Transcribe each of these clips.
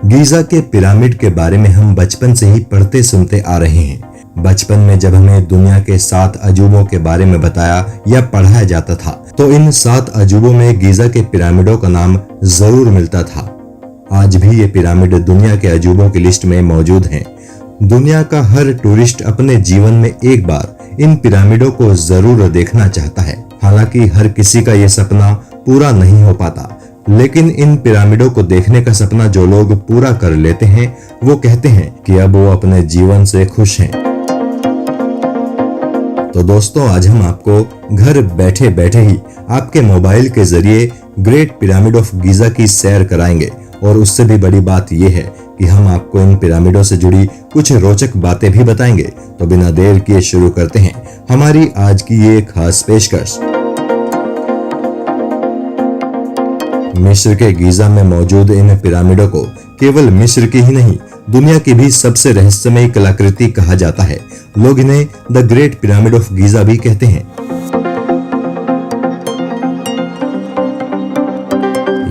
Giza के pyramid के बारे में हम बचपन से ही पढ़ते सुनते आ रहे हैं। बचपन में जब हमें दुनिया के 7 अजूबों के बारे में बताया या पढ़ाया जाता था तो इन 7 अजूबों में गीजा के पिरामिडों का नाम जरूर मिलता था। आज भी ये पिरामिड दुनिया के अजूबों की लिस्ट में मौजूद हैं। दुनिया का हर टूरिस्ट अपने जीवन में एक बार इन पिरामिडों को जरूर देखना चाहता है। हालांकि हर किसी का ये सपना पूरा नहीं हो पाता, लेकिन इन पिरामिडों को देखने का सपना जो लोग पूरा कर लेते हैं वो कहते हैं कि अब वो अपने जीवन से खुश हैं। तो दोस्तों, आज हम आपको घर बैठे बैठे ही आपके मोबाइल के जरिए ग्रेट पिरामिड ऑफ गीजा की सैर कराएंगे। और उससे भी बड़ी बात यह है कि हम आपको इन पिरामिडों से जुड़ी कुछ रोचक बातें भी बताएंगे। तो बिना देर किए शुरू करते हैं हमारी आज की ये खास पेशकश। मिस्र के गीजा में मौजूद इन पिरामिडों को केवल मिस्र की ही नहीं, दुनिया की भी सबसे रहस्यमयी कलाकृति कहा जाता है। लोग इन्हें the great pyramid of Giza भी कहते हैं।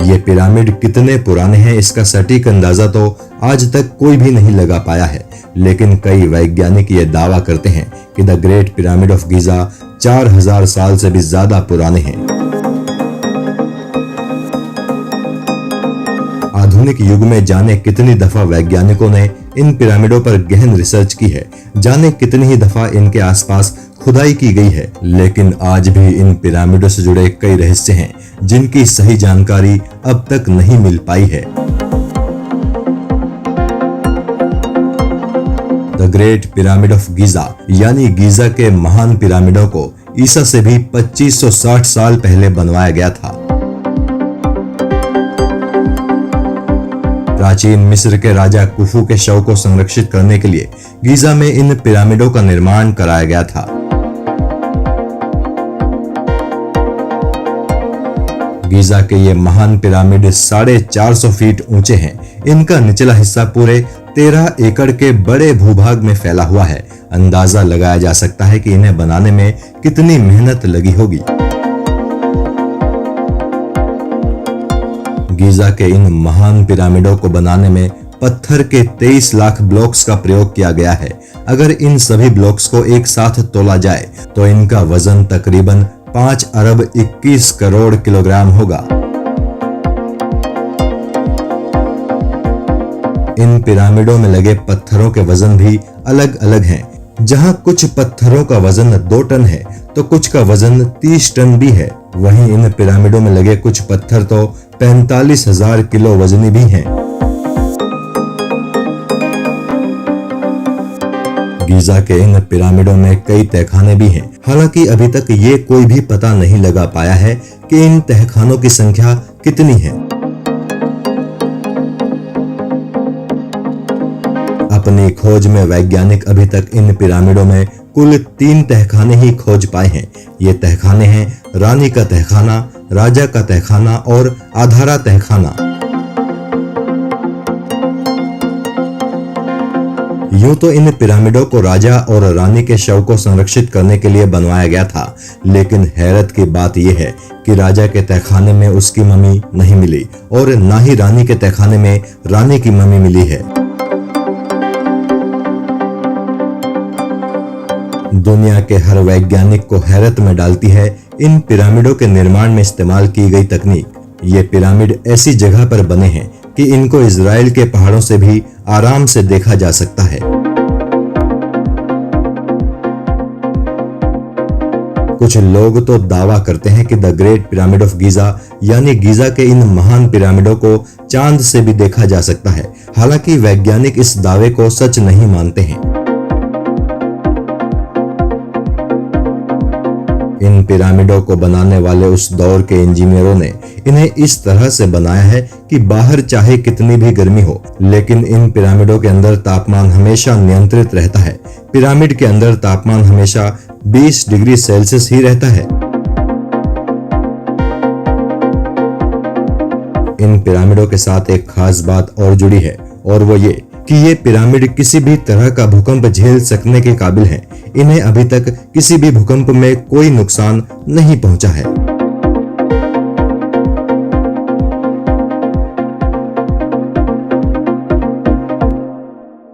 ये पिरामिड कितने पुराने हैं इसका सटीक अंदाजा तो आज तक कोई भी नहीं लगा पाया है, लेकिन कई वैज्ञानिक ये दावा करते हैं कि the great pyramid of Giza 4000 साल से भी ज्यादा पुराने हैं। आधुनिक युग में जाने कितनी दफा वैज्ञानिकों ने इन पिरामिडों पर गहन रिसर्च की है, जाने कितनी ही दफा इनके आसपास खुदाई की गई है, लेकिन आज भी इन पिरामिडों से जुड़े कई रहस्य हैं जिनकी सही जानकारी अब तक नहीं मिल पाई है। The great pyramid of Giza यानी गीजा के महान पिरामिडों को ईसा से भी 2560 साल पहले बनवाया गया था। प्राचीन मिस्र के राजा कुफू के शव को संरक्षित करने के लिए गीजा में इन पिरामिडों का निर्माण कराया गया था। गीजा के ये महान पिरामिड 450 फीट ऊंचे हैं। इनका निचला हिस्सा पूरे 13 एकड़ के बड़े भूभाग में फैला हुआ है। अंदाजा लगाया जा सकता है कि इन्हें बनाने में कितनी मेहनत लगी होगी। गीजा के इन महान पिरामिडों को बनाने में पत्थर के 23 लाख ब्लॉक्स का प्रयोग किया गया है। अगर इन सभी ब्लॉक्स को एक साथ तोला जाए तो इनका वजन तकरीबन 5 अरब 21 करोड़ किलोग्राम होगा। इन पिरामिडों में लगे पत्थरों के वजन भी अलग अलग हैं। जहां कुछ पत्थरों का वजन 2 टन है तो कुछ का वजन 30 टन भी है। वहीं इन पिरामिडों में लगे कुछ पत्थर तो 45,000 किलो वजनी भी हैं। गीजा के इन पिरामिडों में कई तहखाने भी हैं। हालांकि अभी तक ये कोई भी पता नहीं लगा पाया है कि इन तहखानों की संख्या कितनी है। अपनी खोज में वैज्ञानिक अभी तक इन पिरामिडों में कुल 3 तहखाने ही खोज पाए हैं। ये तहखाने हैं रानी का तहखाना, राजा का तहखाना और आधारा तहखाना। यूं तो इन पिरामिडों को राजा और रानी के शव को संरक्षित करने के लिए बनवाया गया था, लेकिन हैरत की बात यह है कि राजा के तहखाने में उसकी मम्मी नहीं मिली और ना ही रानी के तहखाने में रानी की मम्मी मिली है। दुनिया के हर वैज्ञानिक को हैरत में डालती है इन पिरामिडों के निर्माण में इस्तेमाल की गई तकनीक। ये पिरामिड ऐसी जगह पर बने हैं कि इनको इजराइल के पहाड़ों से भी आराम से देखा जा सकता है। कुछ लोग तो दावा करते हैं कि the great pyramid of Giza यानी गीजा के इन महान पिरामिडों को चांद से भी देखा जा सकता है। हालांकि वैज्ञानिक इस दावे को सच नहीं मानते हैं। इन पिरामिडों को बनाने वाले उस दौर के इंजीनियरों ने इन्हें इस तरह से बनाया है कि बाहर चाहे कितनी भी गर्मी हो, लेकिन इन पिरामिडों के अंदर तापमान हमेशा नियंत्रित रहता है। पिरामिड के अंदर तापमान हमेशा 20 डिग्री सेल्सियस ही रहता है। इन पिरामिडों के साथ एक खास बात और जुड़ी है और वो ये कि ये पिरामिड किसी भी तरह का भूकंप झेल सकने के काबिल हैं। इन्हें अभी तक किसी भी भूकंप में कोई नुकसान नहीं पहुंचा है।